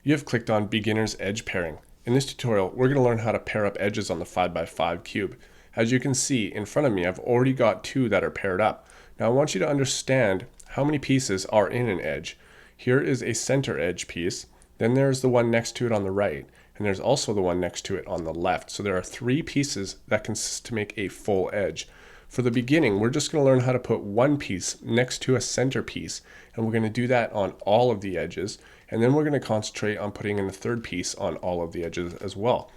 You have clicked on Beginner's Edge Pairing. In this tutorial, we're going to learn how to pair up edges on the 5x5 cube. As you can see in front of me, I've already got two that are paired up. Now I want you to understand how many pieces are in an edge. Here is a center edge piece, then there's the one next to it on the right, and there's also the one next to it on the left. So there are three pieces that consist to make a full edge. For the beginning, we're just going to learn how to put one piece next to a center piece, and we're going to do that on all of the edges, and then we're going to concentrate on putting in a third piece on all of the edges as well.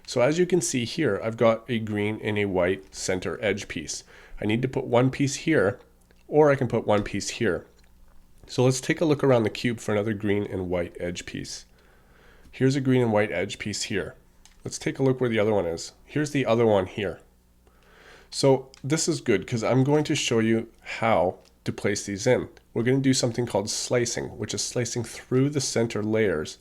So as you can see here, I've got a green and a white center edge piece. I need to put one piece here, or I can put one piece here. So let's take a look around the cube for another green and white edge piece. Here's a green and white edge piece here. Let's take a look where the other one is. Here's the other one here. So this is good because I'm going to show you how to place these in. We're going to do something called slicing, which is slicing through the center layers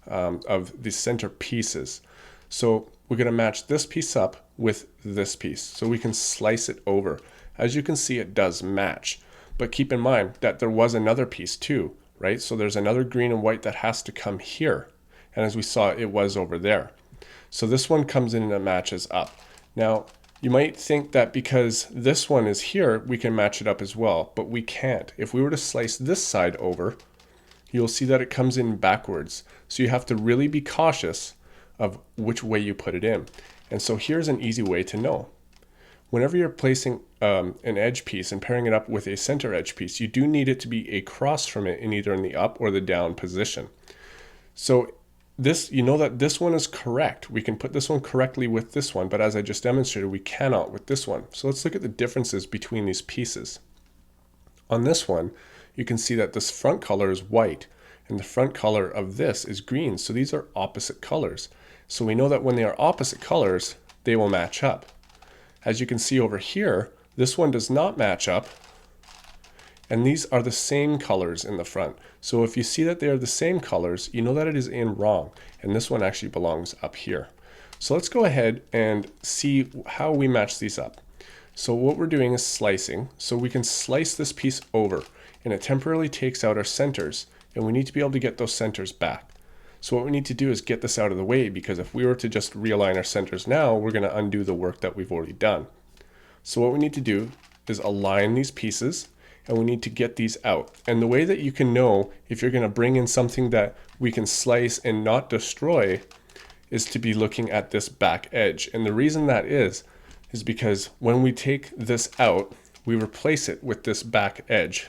of the center pieces. So we're going to match this piece up with this piece so we can slice it over. As you can see, it does match, but keep in mind that there was another piece too, right? So there's another green and white that has to come here, and as we saw, it was over there. So this one comes in and it matches up. Now you might think that because this one is here, we can match it up as well, but we can't. If we were to slice this side over, you'll see that it comes in backwards. So you have to really be cautious of which way you put it in. And so here's an easy way to know. Whenever you're placing an edge piece and pairing it up with a center edge piece, you do need it to be across from it in either in the up or the down position. So this, you know that this one is correct. We can put this one correctly with this one, but as I just demonstrated, we cannot with this one. So let's look at the differences between these pieces. On this one, you can see that this front color is white and the front color of this is green. So these are opposite colors. So we know that when they are opposite colors, they will match up. As you can see over here, this one does not match up, and these are the same colors in the front. So if you see that they are the same colors, you know that it is in wrong, and this one actually belongs up here. So let's go ahead and see how we match these up. So what we're doing is slicing. So we can slice this piece over, and it temporarily takes out our centers, and we need to be able to get those centers back. So what we need to do is get this out of the way, because if we were to just realign our centers now, we're going to undo the work that we've already done. So what we need to do is align these pieces, and we need to get these out. And the way that you can know if you're going to bring in something that we can slice and not destroy is to be looking at this back edge. And the reason that is because when we take this out, we replace it with this back edge.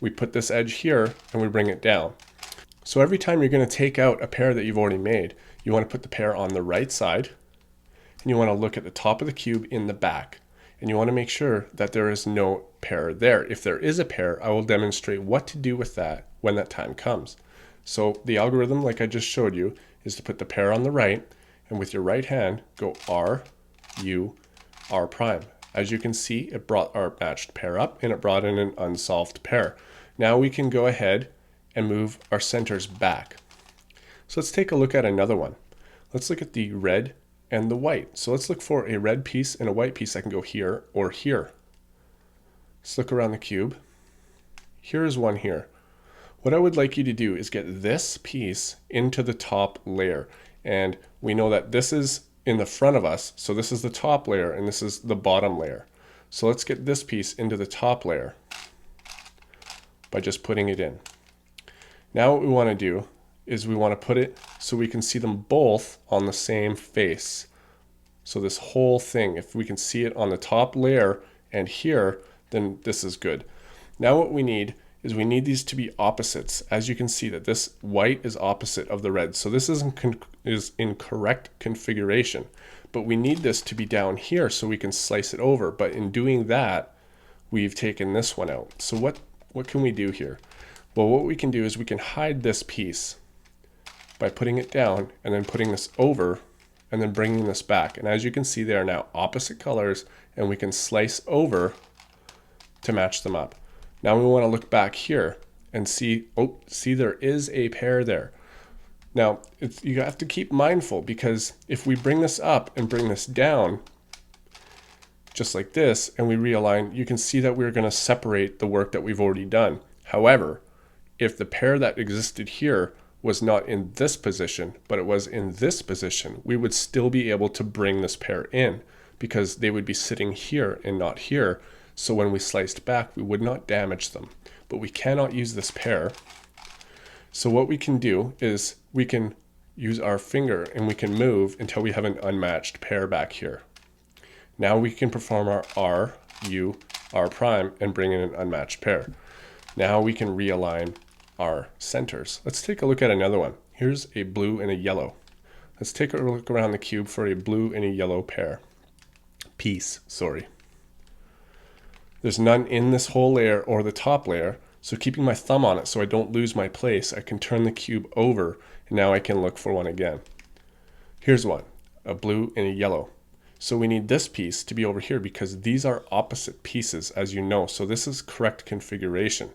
We put this edge here and we bring it down. So every time you're going to take out a pair that you've already made, you want to put the pair on the right side, and you want to look at the top of the cube in the back. And you want to make sure that there is no pair there. If there is a pair, I will demonstrate what to do with that when that time comes. So the algorithm, like I just showed you, is to put the pair on the right, and with your right hand, go R, U, R prime. As you can see, it brought our matched pair up, and it brought in an unsolved pair. Now we can go ahead and move our centers back. So let's take a look at another one. Let's look at the red and the white. So let's look for a red piece and a white piece. I can go here or here. Let's look around the cube. Here is one here. What I would like you to do is get this piece into the top layer. And we know that this is in the front of us. So this is the top layer and this is the bottom layer. So let's get this piece into the top layer by just putting it in. Now what we want to do is we want to put it so we can see them both on the same face. So this whole thing, if we can see it on the top layer and here, then this is good. Now what we need is we need these to be opposites. As you can see that this white is opposite of the red. So this is in correct configuration, but we need this to be down here so we can slice it over. But in doing that, we've taken this one out. So what can we do here? Well, what we can do is we can hide this piece by putting it down and then putting this over and then bringing this back. And as you can see, they are now opposite colors, and we can slice over to match them up. Now we want to look back here and see, oh, see there is a pair there. Now you have to keep mindful, because if we bring this up and bring this down just like this and we realign, you can see that we're going to separate the work that we've already done. However, if the pair that existed here was not in this position, but it was in this position, we would still be able to bring this pair in because they would be sitting here and not here. So when we sliced back, we would not damage them, but we cannot use this pair. So what we can do is we can use our finger and we can move until we have an unmatched pair back here. Now we can perform our R, U, R prime and bring in an unmatched pair. Now we can realign our centers. Let's take a look at another one. Here's a blue and a yellow. Let's take a look around the cube for a blue and a yellow piece. There's none in this whole layer or the top layer, so keeping my thumb on it so I don't lose my place, I can turn the cube over and now I can look for one again. Here's one, a blue and a yellow. So we need this piece to be over here because these are opposite pieces, as you know. So this is correct configuration.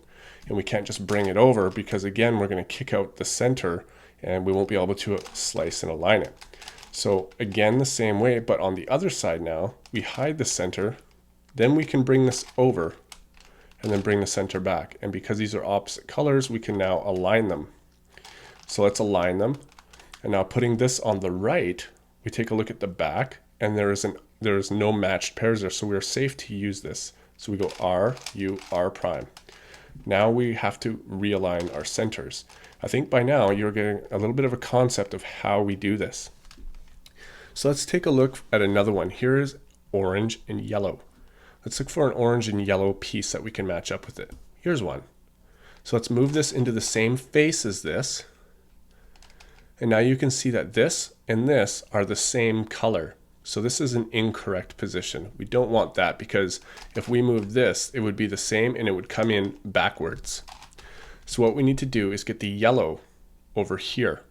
And we can't just bring it over because again, we're going to kick out the center and we won't be able to slice and align it. So again, the same way, but on the other side now, we hide the center, then we can bring this over and then bring the center back. And because these are opposite colors, we can now align them. So let's align them. And now putting this on the right, we take a look at the back and there is no matched pairs there. So we're safe to use this. So we go R, U, R prime. Now we have to realign our centers. I think by now you're getting a little bit of a concept of how we do this. So let's take a look at another one. Here is orange and yellow. Let's look for an orange and yellow piece that we can match up with it. Here's one. So let's move this into the same face as this. And now you can see that this and this are the same color. So this is an incorrect position. We don't want that because if we move this, it would be the same and it would come in backwards. So what we need to do is get the yellow over here.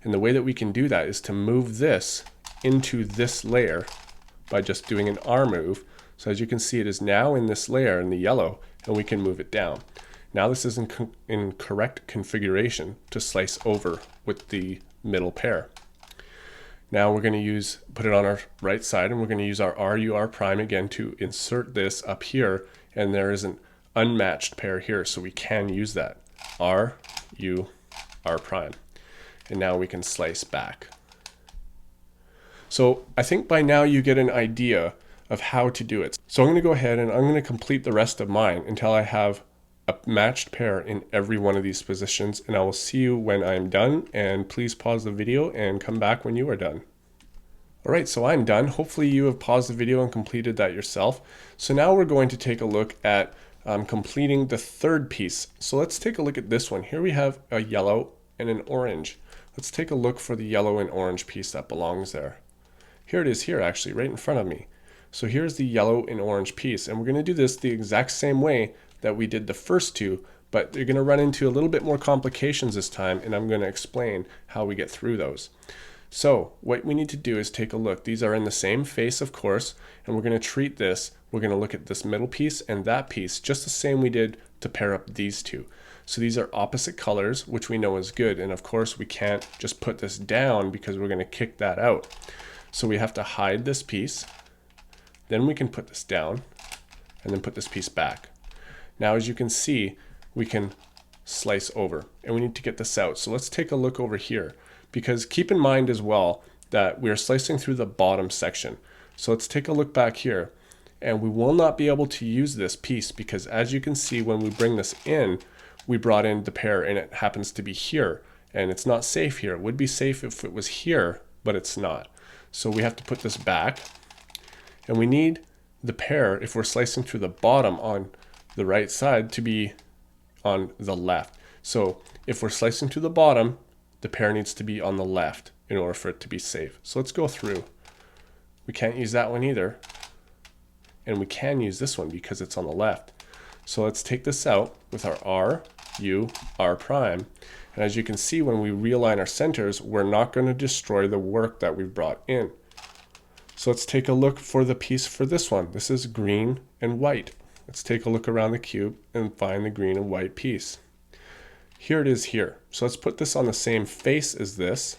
And the way that we can do that is to move this into this layer by just doing an R move. So as you can see, it is now in this layer in the yellow and we can move it down. Now this is in correct configuration to slice over with the middle pair. Now we're going to put it on our right side and we're going to use our RUR prime again to insert this up here, and there is an unmatched pair here, so we can use that. RUR prime. And now we can slice back. So I think by now you get an idea of how to do it. So I'm going to go ahead and I'm going to complete the rest of mine until I have a matched pair in every one of these positions, and I will see you when I'm done, and please pause the video and come back when you are done. Alright, so I'm done. Hopefully you have paused the video and completed that yourself. So now we're going to take a look at completing the third piece. So let's take a look at this one. Here we have a yellow and an orange. Let's take a look for the yellow and orange piece that belongs there. Here it is here actually, right in front of me. So here's the yellow and orange piece, and we're going to do this the exact same way that we did the first two, but you're going to run into a little bit more complications this time, and I'm going to explain how we get through those. So what we need to do is take a look. These are in the same face, of course, and we're going to treat this. We're going to look at this middle piece and that piece just the same we did to pair up these two. So these are opposite colors, which we know is good, and of course we can't just put this down because we're going to kick that out. So we have to hide this piece, then we can put this down, and then put this piece back. Now, as you can see, we can slice over, and we need to get this out. So let's take a look over here, because keep in mind as well that we're slicing through the bottom section. So let's take a look back here, and we will not be able to use this piece because as you can see, when we bring this in, we brought in the pair and it happens to be here, and it's not safe here. It would be safe if it was here, but it's not. So we have to put this back, and we need the pair, if we're slicing through the bottom on the right side, to be on the left. So if we're slicing to the bottom, the pair needs to be on the left in order for it to be safe. So let's go through. We can't use that one either, and we can use this one because it's on the left. So let's take this out with our R, U, R prime, and as you can see, when we realign our centers, we're not going to destroy the work that we've brought in. So let's take a look for the piece for this one. This is green and white. Let's take a look around the cube and find the green and white piece. Here it is here. So let's put this on the same face as this.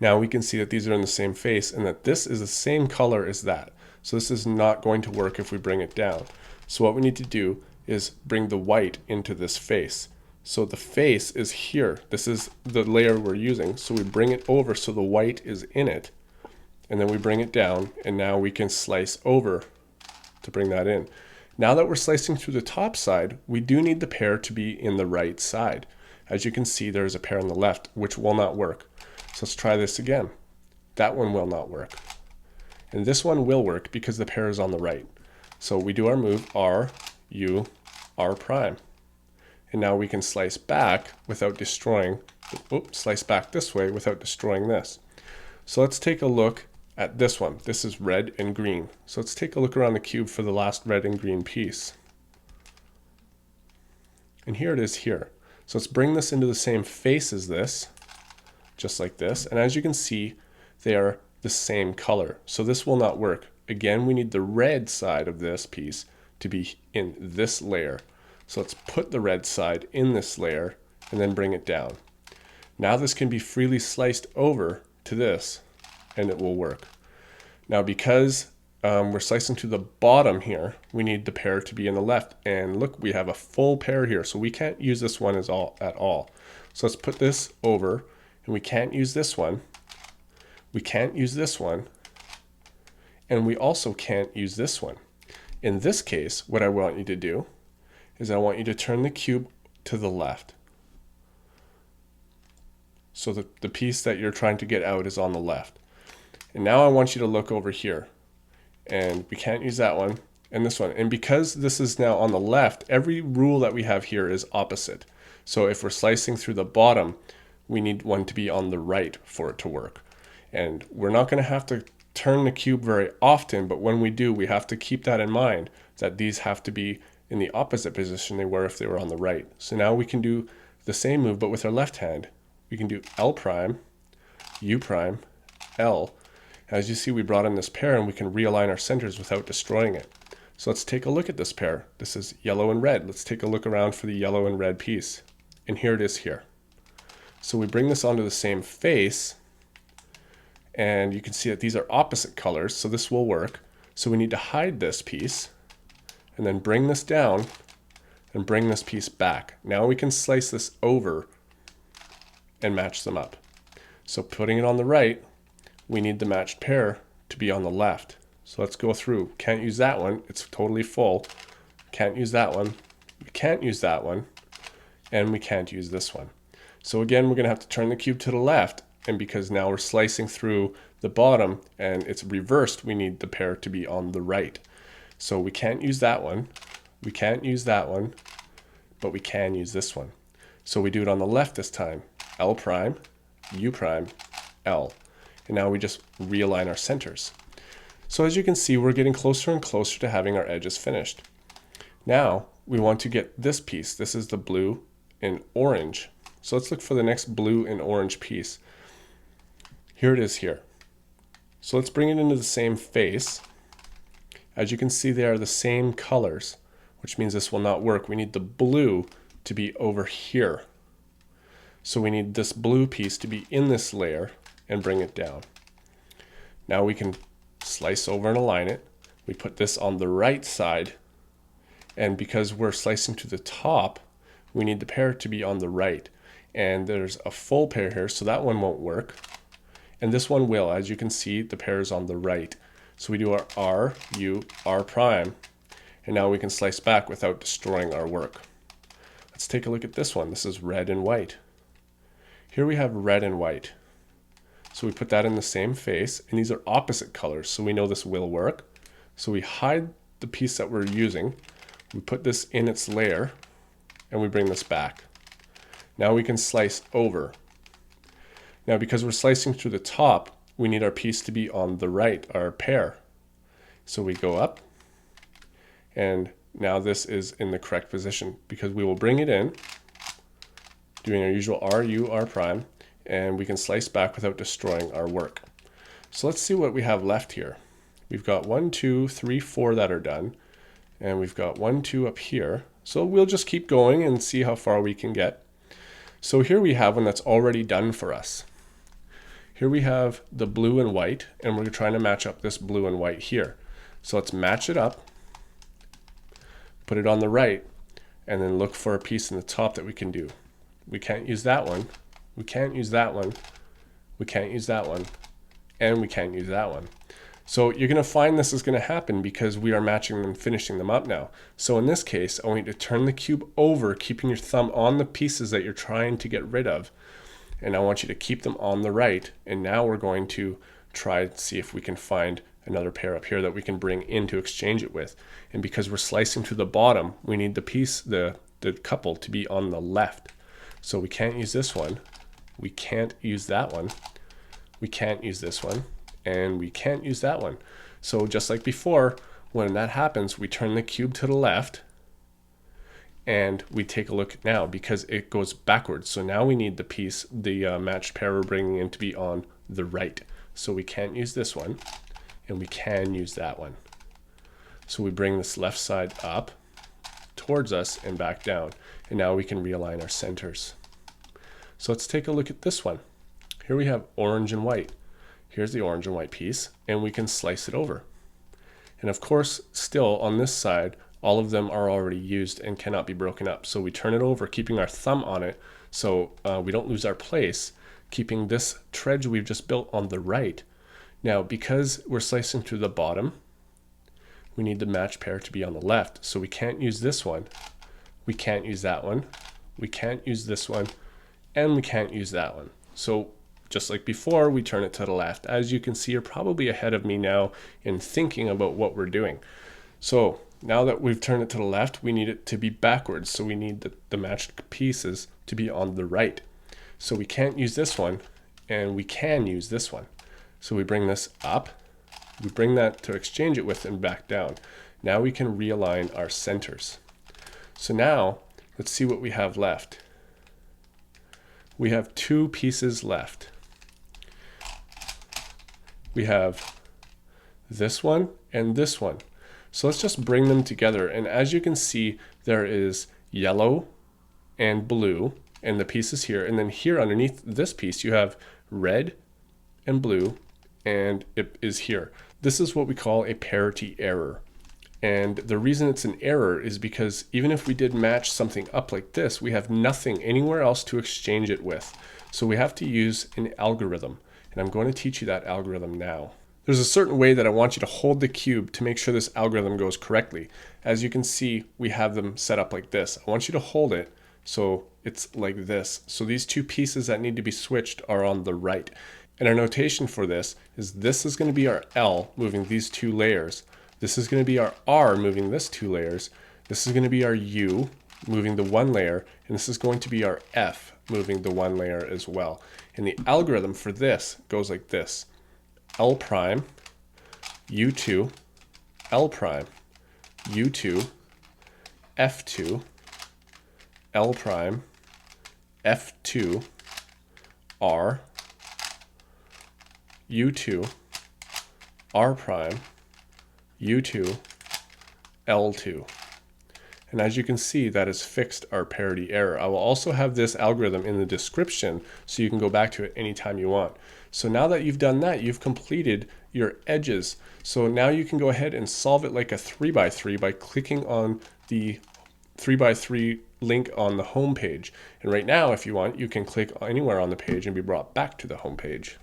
Now we can see that these are in the same face and that this is the same color as that. So this is not going to work if we bring it down. So what we need to do is bring the white into this face. So the face is here. This is the layer we're using. So we bring it over so the white is in it. And then we bring it down, and now we can slice over to bring that in. Now that we're slicing through the top side, we do need the pair to be in the right side. As you can see, there's a pair on the left, which will not work. So let's try this again. That one will not work. And this one will work because the pair is on the right. So we do our move R, U, R prime. And now we can slice back without destroying, slice back this way without destroying this. So let's take a look at this one. This is red and green. So let's take a look around the cube for the last red and green piece. And here it is here. So let's bring this into the same face as this, just like this. And as you can see, they are the same color. So this will not work. Again, we need the red side of this piece to be in this layer. So let's put the red side in this layer and then bring it down. Now this can be freely sliced over to this and it will work. Now because we're slicing to the bottom here, we need the pair to be in the left. And look, we have a full pair here, so we can't use this one at all. So let's put this over, and we can't use this one. We can't use this one. And we also can't use this one. In this case, what I want you to do is I want you to turn the cube to the left. So the piece that you're trying to get out is on the left. And now I want you to look over here. And we can't use that one and this one. And because this is now on the left, every rule that we have here is opposite. So if we're slicing through the bottom, we need one to be on the right for it to work. And we're not going to have to turn the cube very often, but when we do, we have to keep that in mind, that these have to be in the opposite position they were if they were on the right. So now we can do the same move, but with our left hand. We can do L prime, U prime, L. As you see, we brought in this pair and we can realign our centers without destroying it. So let's take a look at this pair. This is yellow and red. Let's take a look around for the yellow and red piece. And here it is here. So we bring this onto the same face, and you can see that these are opposite colors, so this will work. So we need to hide this piece, and then bring this down, and bring this piece back. Now we can slice this over and match them up. So putting it on the right, we need the matched pair to be on the left. So let's go through. Can't use that one, it's totally full. Can't use that one, we can't use that one, and we can't use this one. So again, we're gonna have to turn the cube to the left, and because now we're slicing through the bottom and it's reversed, we need the pair to be on the right. So we can't use that one, we can't use that one, but we can use this one. So we do it on the left this time. L prime, U prime, L. And now we just realign our centers. So as you can see, we're getting closer and closer to having our edges finished. Now we want to get this piece. This is the blue and orange. So let's look for the next blue and orange piece. Here it is here. So let's bring it into the same face. As you can see, they are the same colors, which means this will not work. We need the blue to be over here. So we need this blue piece to be in this layer and bring it down. Now we can slice over and align it. We put this on the right side, and because we're slicing to the top, we need the pair to be on the right. And there's a full pair here, so that one won't work. And this one will. As you can see, the pair is on the right. So we do our R, U, R prime, and now we can slice back without destroying our work. Let's take a look at this one. This is red and white. Here we have red and white. So we put that in the same face, and these are opposite colors, so we know this will work. So we hide the piece that we're using, we put this in its layer, and we bring this back. Now we can slice over. Now because we're slicing through the top, we need our piece to be on the right, our pair. So we go up, and now this is in the correct position because we will bring it in, doing our usual R, U, R prime, and we can slice back without destroying our work. So let's see what we have left here. We've got 1, 2, 3, 4 that are done, and we've got 1, 2 up here. So we'll just keep going and see how far we can get. So here we have one that's already done for us. Here we have the blue and white, and we're trying to match up this blue and white here. So let's match it up, put it on the right, and then look for a piece in the top that we can do. We can't use that one. We can't use that one. We can't use that one. And we can't use that one. So you're going to find this is going to happen because we are matching them, finishing them up now. So in this case, I want you to turn the cube over, keeping your thumb on the pieces that you're trying to get rid of. And I want you to keep them on the right. And now we're going to try to see if we can find another pair up here that we can bring in to exchange it with. And because we're slicing to the bottom, we need the piece, the couple to be on the left. So we can't use this one. We can't use that one. We can't use this one. And we can't use that one. So just like before, when that happens, we turn the cube to the left and we take a look now because it goes backwards. So now we need the piece, the matched pair we're bringing in to be on the right. So we can't use this one and we can use that one. So we bring this left side up towards us and back down. And now we can realign our centers. So let's take a look at this one. Here we have orange and white. Here's the orange and white piece, and we can slice it over. And of course, still on this side, all of them are already used and cannot be broken up. So we turn it over, keeping our thumb on it so we don't lose our place, keeping this tredge we've just built on the right. Now, because we're slicing to the bottom, we need the matched pair to be on the left. So we can't use this one. We can't use that one. We can't use this one. And we can't use that one. So just like before, we turn it to the left. As you can see, you're probably ahead of me now in thinking about what we're doing. So now that we've turned it to the left, we need it to be backwards. So we need the matched pieces to be on the right. So we can't use this one, and we can use this one. So we bring this up, we bring that to exchange it with and back down. Now we can realign our centers. So now let's see what we have left. We have two pieces left. We have this one and this one. So let's just bring them together. And as you can see, there is yellow and blue and the pieces here. And then here underneath this piece, you have red and blue, and it is here. This is what we call a parity error. And the reason it's an error is because even if we did match something up like this, we have nothing anywhere else to exchange it with. So we have to use an algorithm. And I'm going to teach you that algorithm now. There's a certain way that I want you to hold the cube to make sure this algorithm goes correctly. As you can see, we have them set up like this. I want you to hold it so it's like this. So these two pieces that need to be switched are on the right. And our notation for this is going to be our L, moving these two layers. This is going to be our R, moving this two layers. This is going to be our U, moving the one layer. And this is going to be our F, moving the one layer as well. And the algorithm for this goes like this. L prime, U2, L prime, U2, F2, L prime, F2, R, U2, R prime, U2, L2. And as you can see, that has fixed our parity error. I will also have this algorithm in the description so you can go back to it anytime you want. So now that you've done that, you've completed your edges. So now you can go ahead and solve it like a 3x3 by clicking on the 3x3 link on the home page. And right now, if you want, you can click anywhere on the page and be brought back to the home page.